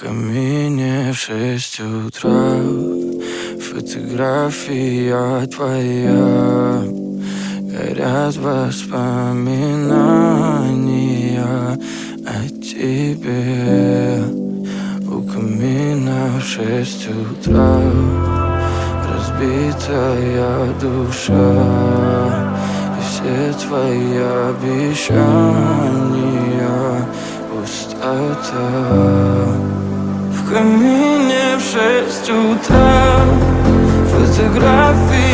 камине в 6 утра фотография твоя. Горят воспоминания о тебе. У камина в 6 утра разбитая душа, и все твои обещания пустота. В камине в 6 утра фотографии